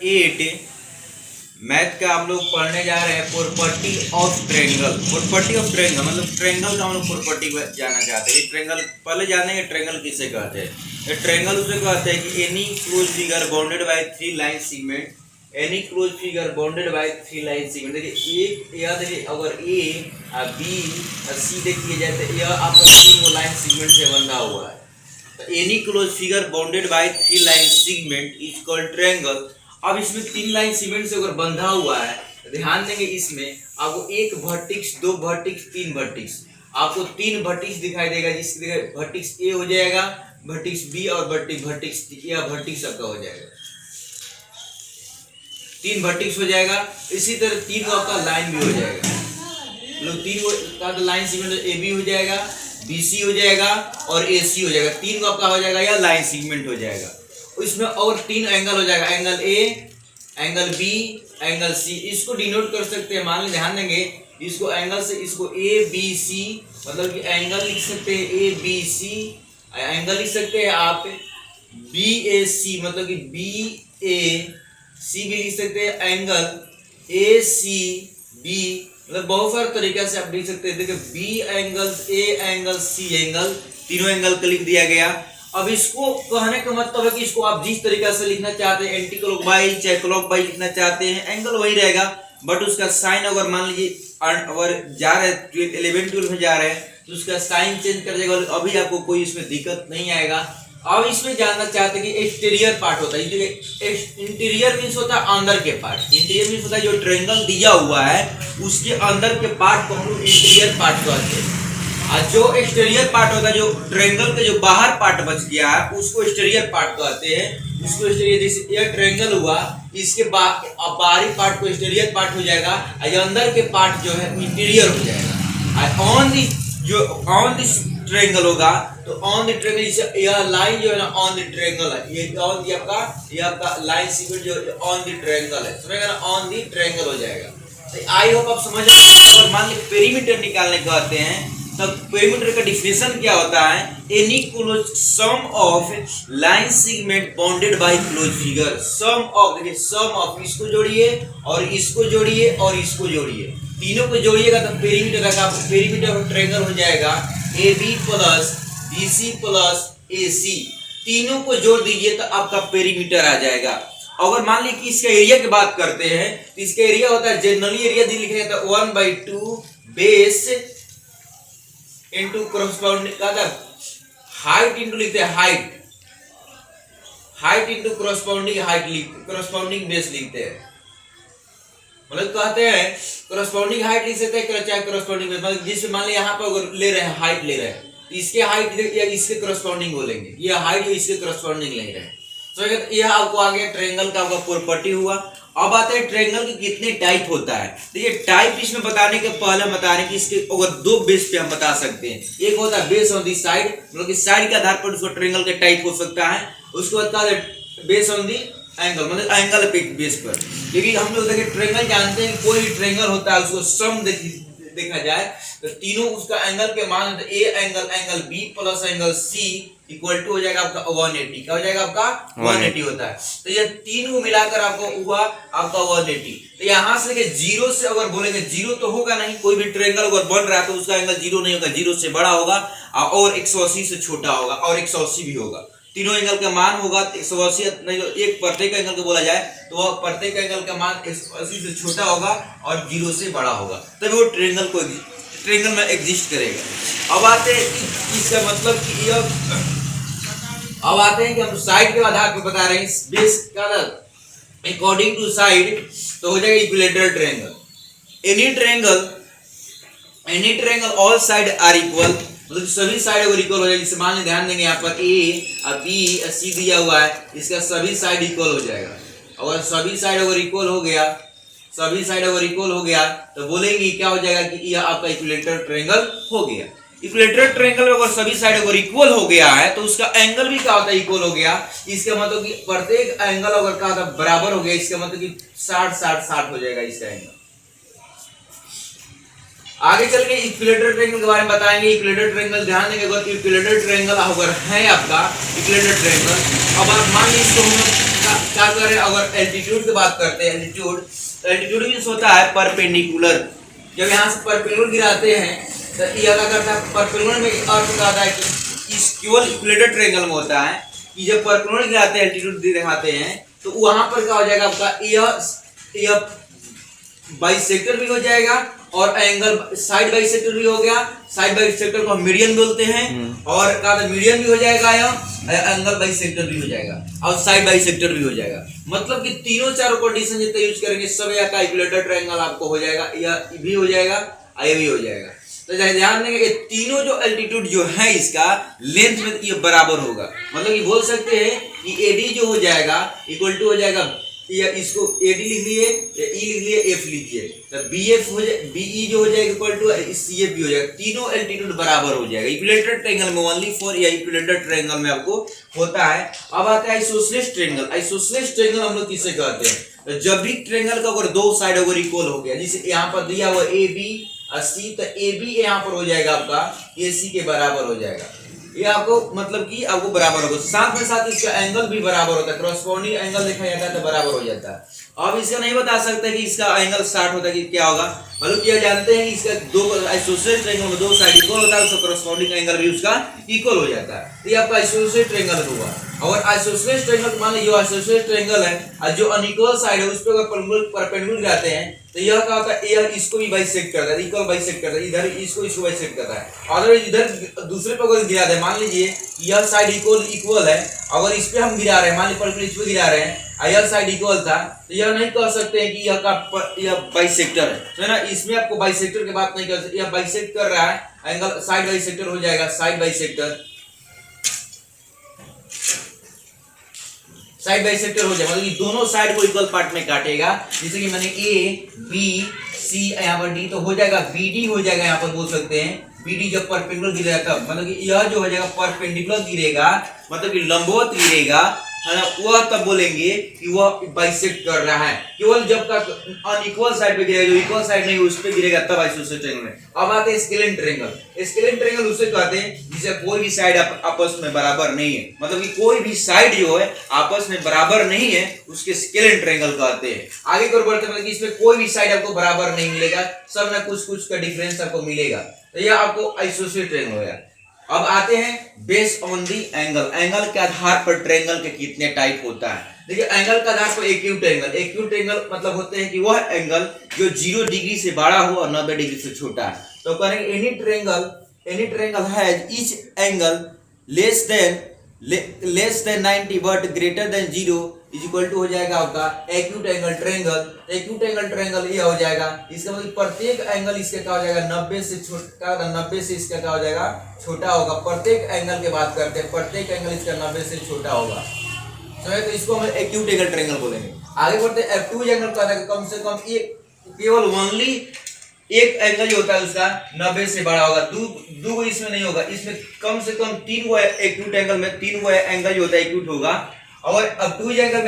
8 math का हम लोग पढ़ने जा रहे हैं property of triangle. Property of triangle मतलब ट्रायंगल का हम लोग प्रॉपर्टी जानना चाहते हैं। ट्रायंगल पहले जानेंगे ट्रायंगल किसे कहते हैं। ट्रायंगल उसे कहते हैं कि any close figure bounded by 3 line segment, any close figure bounded by 3 line segment. देखिए एक या देखिए अगर ए बी सी देखिए जाए तो यह आपका 3 लाइन सेगमेंट से बंधा हुआ है। तो any close figure bounded by 3 line segment is called triangle. अब इसमें 3 लाइन सीमेंट से अगर बंधा हुआ है, ध्यान देंगे इसमें आपको एक वर्टेक्स, दो वर्टेक्स, तीन वर्टेक्स, आपको 3 वर्टेक्स दिखाई देगा, जिसके वर्टेक्स ए हो जाएगा, वर्टेक्स बी और वर्टेक्स या वर्टेक्स आपका हो जाएगा, 3 वर्टेक्स हो जाएगा। इसी तरह 3 का आपका लाइन भी हो जाएगा, मतलब 3 का लाइन सीमेंट ए बी हो जाएगा, बी सी हो जाएगा और ए सी हो जाएगा। 3 का आपका हो जाएगा या लाइन सीगमेंट हो जाएगा। इसमें और 3 एंगल हो जाएगा, angle A, angle B, angle C. इसको डिनोट कर सकते हैं, मान लीजिए ध्यान देंगे इसको एंगल से, इसको ए बी सी मतलब कि एंगल लिख सकते हैं ए बी सी, एंगल लिख सकते हैं आप बी ए सी मतलब कि बी ए सी भी लिख सकते हैं, एंगल ए सी बी मतलब बहुत सारे तरीके से आप लिख सकते हैं। देखिए B angle, A angle, C angle, तीनों एंगल को लिख दिया गया। अब इसको कहने का मतलब है कि इसको आप जिस तरीके से लिखना चाहते हैं, एंटी क्लॉकवाइज चाहे क्लॉकवाइज लिखना चाहते हैं, एंगल वही रहेगा, बट उसका साइन अगर मान लीजिए अगर जा रहे हैं 11 12 में जा रहे हैं तो उसका साइन चेंज कर देगा। अभी आपको कोई इसमें दिक्कत नहीं आएगा। अब इसमें जानना चाहते हैं कि एक्सटीरियर पार्ट होता है, इंटीरियर मीन्स होता है अंदर के पार्ट, इंटीरियर मीन्स होता है जो ट्रायंगल दिया हुआ है उसके अंदर के पार्ट को हम लोग इंटीरियर पार्ट कहते हैं। और जो एक्सटीरियर पार्ट होता है, जो ट्रायंगल के जो बाहर पार्ट बच गया है उसको एक्सटीरियर पार्ट कहते हैं। उसको एक्सटीरियर, जैसे यह ट्रायंगल हुआ, इसके बाहरी पार्ट को एक्सटीरियर पार्ट हो जाएगा और अंदर के पार्ट जो है इंटीरियर हो जाएगा। ऑन दिस ट्रायंगल होगा तो ऑन द ट्रायंगल, यह लाइन जो है ना ऑन द ट्रायंगल है, ये आपका लाइन सीक्वेंस जो ऑन द ट्रायंगल है, समझेगा ना, ऑन द ट्रायंगल हो जाएगा। तो आई होप आप समझ रहे हैं। अगर मान लीजिए पेरीमीटर निकालने कहते हैं तब पेरीमीटर का डिफिनेशन क्या होता है, any close sum of line segment bounded by close figure. Sum of, देखिए सम ऑफ, इसको जोड़िए और इसको जोड़िए और इसको जोड़िए, तीनों को जोड़िएगा तो पेरीमीटर का पेरीमीटर ऑफ ट्रायंगल हो जाएगा A B plus B C plus A C. तीनों को जोड़ दीजिए तो आपका पेरीमीटर आ जाएगा। अगर मान लीजिए कि इसका एरिया की बात करते हैं तो इसका एरिया होता है, जनरली एरिया लिखा जाता है 1/2 बेस इनटू करस्पॉन्डिंग का हाइट इनटू लिखते हैं height into corresponding height, corresponding base लिखते हैं। मतलब कहते हैं करस्पॉन्डिंग हाइट लिख सकते हैं चाहे करस्पॉन्डिंग बेस, मतलब जिससे मान लीजिए यहाँ पर अगर ले रहे हैं हाइट ले रहे हैं तो इसके हाइट या इसके करस्पॉन्डिंग बोलेंगे, ये हाइट इसके करस्पॉन्डिंग ले रहे हैं। तो यह आपको आ गया ट्रायंगल का आपका प्रॉपर्टी हुआ। अब आते हैं ट्रायंगल के कितने टाइप होता है। देखिए टाइप इसमें बताने के पहले बता रहे हैं कि इसके अगर 2 बेस पे हम बता सकते हैं। एक होता है बेस ऑन दी साइड, मतलब कि साइड के आधार पर उसको ट्रायंगल का टाइप हो सकता है। उसको होता है बेस ऑन दी एंगल, मतलब एंगल पे बेस पर। लेकिन हम लोग देखिए ट्रायंगल जानते हैं, कोई भी ट्रायंगल होता है उसको सम देखा जाए तो तीनों उसका एंगल के मान A angle, angle B plus angle C equal to हो जाएगा आपका 180। क्या हो जाएगा आपका 180 होता है। तो ये 3 को मिलाकर आपको हुआ आपका 180। तो यहाँ से लेके 0 से अगर बोलेंगे 0 तो होगा नहीं, कोई भी ट्रायंगल अगर बन रहा है तो उसका एंगल 0 नहीं होगा, 0 से बड़ा होगा और 180 से छोटा होगा और 180 भी होगा। तीनों एंगल का मान होगा 180 नहीं तो एक प्रत्येक एंगल को बोला जाए तो वह प्रत्येक एंगल का मान 180 से छोटा होगा और 0 से बड़ा होगा, तभी वो ट्रायंगल में एग्जिस्ट करेगा। अब आते हैं कि इसका मतलब कि अब आते हैं कि हम साइड के आधार पर बता रहे हैं बेस का अकॉर्डिंग टू साइड तो हो जाएगा equilateral triangle. Any triangle all side are equal, मतलब सभी साइड अगर इक्वल हो जाए, जैसे मान ध्यान देंगे यहाँ पर ए और बी और सी दिया हुआ है, इसका सभी साइड इक्वल हो जाएगा। अगर सभी साइड अगर इक्वल हो गया तो बोलेंगे क्या हो जाएगा कि यह आपका इक्विलैटरल ट्रायंगल हो गया। इक्विलैटरल ट्रायंगल में अगर सभी साइड अगर इक्वल हो गया है तो उसका एंगल भी क्या होता है, इक्वल हो गया। इसका मतलब कि प्रत्येक एंगल अगर क्या होता है बराबर हो गया, इसका मतलब कि 60-60-60 हो जाएगा इसका एंगल। आगे चल के इक्विलैटरल ट्रायंगल के बारे में बताएंगे। इक्विलैटरल ट्रायंगल ध्यान देंगे, अगर इक्विलैटरल ट्रायंगल अगर है आपका इक्विलैटरल ट्रायंगल, अब आप मान लीजिए इसको हम क्या कर रहे हैं, अगर एल्टीट्यूड की बात करते हैं, एल्टीट्यूड मींस होता है परपेंडिकुलर। जब यहाँ से परपेंडिकुलर गिराते हैं तो यह क्या करता है, परपेंडिकुलर में अर्थ होता है कि इस केवल इक्विलेटरल ट्रायंगल में होता है कि जब परपेंडिकुलर गिराते हैं, एल्टीट्यूड दिखाते हैं, तो वहां पर क्या हो जाएगा आपका, यह बाइसेक्टर भी हो जाएगा और एंगल साइड बाइसेक्टर भी हो गया। साइड बाइसेक्टर को हम मीडियन बोलते हैं, और क्या मीडियन भी हो जाएगा, या एंगल बाइसेक्टर भी हो जाएगा और साइड बाइसेक्टर भी हो जाएगा। मतलब कि तीनों चारों कंडीशन जितने यूज करेंगे सब या का इक्विलेटरल ट्रायंगल आपको हो जाएगा, या भी हो जाएगा, ये भी हो जाएगा। तो ध्यान देंगे कि तीनों जो एल्टीट्यूड जो है इसका लेंथ में ये बराबर होगा। मतलब कि बोल सकते हैं कि एडी जो हो जाएगा इक्वल टू हो जाएगा, या इसको एडी लिख लिए, या ई लिख लिए, एफ लिखिए, तो बीएफ हो जाए, बीई जो हो जाएगा इक्वल टू सीएफ भी हो जाएगा। तीनों एल्टीट्यूड बराबर हो जाएगा इक्विलेटरल ट्रायंगल में, ओनली फॉर या इक्विलेटरल ट्रायंगल में आपको होता है। अब आता है आइसोसेलेस ट्रायंगल। आइसोसेलेस ट्रायंगल हम लोग किसे कहते हैं, तो जब भी ट्रायंगल का अगर दो साइड अगर इक्वल हो गया, जैसे यहाँ पर दिया हुआ ए बी सी, तो ए बी यहाँ पर हो जाएगा आपका ए सी के बराबर हो जाएगा। ये आपको मतलब कि आपको बराबर होगा, साथ में साथ इसका एंगल भी बराबर होता है, करस्पॉन्डिंग एंगल देखा जाता है तो बराबर हो जाता है। अब इसका नहीं बता सकते कि इसका एंगल स्टार्ट होता है कि क्या होगा, मतलब कि जानते हैं कि इसका दो आइसोसेलेस ट्रायंगल में दो साइड इक्वल होता है, उसका करस्पॉन्डिंग एंगल भी उसका इक्वल हो जाता है। तो ये आपका आइसोसेलेस ट्रायंगल हुआ। और आइसोसेलेस ट्रायंगल मान लीजिए आइसोसेलेस ट्रायंगल है और जो अनइक्वल साइड है उस पे अगर परपेंडिकुलर गिराते हैं तो यह क्या होता है, यह इसको भी बाइसेक्ट करता है, इक्वल बाइसेक्ट करता है, इधर इसको बाइसेक्ट करता है। अगर इधर दूसरे पे अगर गिरा दे, मान लीजिए यह साइड इक्वल है, अगर इस पे हम गिरा रहे हैं, मान लीजिए परपेंडिकुलर इस पे गिरा रहे हैं, यह साइड इक्वल था, तो यह नहीं कह सकते हैं कि यह बाइसेक्टर है ना। इसमें आपको बाइसेक्टर की बात नहीं कर सकते, यह बाइसेक्ट कर रहा है, एंगल साइड बाइसेक्टर हो जाएगा, साइड बाइसेक्टर हो जाएगा। मतलब कि दोनों साइड को इक्वल पार्ट में काटेगा, जैसे कि मैंने ए बी सी यहाँ पर डी, तो हो जाएगा बी डी हो जाएगा। यहाँ पर बोल सकते हैं बी डी जब परपेंडिकुलर गिरेगा तब, मतलब कि यह जो हो जाएगा परपेंडिकुलर गिरेगा, मतलब कि लंबवत गिरेगा, है ना, वह तब बोलेंगे कि वह बाइसेक्ट कर रहा है। केवल जब तक अनइक्वल साइड पे गिरेगा, जो इक्वल साइड नहीं उस पे गिरेगा, तब आइसोसेलेस ट्रायंगल में। अब आते हैं स्केलेन ट्रायंगल। स्केलेन ट्रायंगल उसे कहते हैं जिसे कोई भी साइड आपस में बराबर नहीं है, मतलब कि कोई भी साइड जो है आपस में बराबर नहीं है, उसके स्केलेन ट्रायंगल कहते हैं। आगे की ओर बढ़ते हैं, मतलब कि इसमें कोई भी साइड आपको बराबर नहीं मिलेगा, सब में कुछ कुछ का डिफरेंस आपको मिलेगा, तो यह आपको आइसोसेलेस ट्रायंगल हो गया। अब आते हैं based on the angle. Angle के आधार पर ट्रायंगल के कितने टाइप होता है। देखिए एंगल के आधार पर एक्यूट एंगल, एक्यूट एंगल मतलब होते हैं कि वह एंगल जो 0 डिग्री से बड़ा हो और 90 डिग्री से छोटा है। तो करेंगे any triangle has each angle less than 90 but greater than 0 is equal to हो जाएगा आपका acute angle triangle. Acute angle triangle ये हो जाएगा, इसका मतलब प्रत्येक एंगल इसके क्या हो जाएगा 90 से छोटा, 90 से इसका क्या हो जाएगा छोटा होगा। प्रत्येक एंगल की बात करते हैं, प्रत्येक एंगल इसका 90 से छोटा होगा, तो इसको हम एक्यूट एंगल ट्रायंगल बोलेंगे। आगे बढ़ते हैं ऑब्टूज एंगल का कम से कम एक केवल ओनली एक एंगल जो होता है उसका 90 से बड़ा होगा, दो इसमें नहीं होगा, इसमें कम से कम 3 वो एक्यूट एंगल में 3 वो एंगल जो होता है एक्यूट होगा। और ऑब्टूज एंगल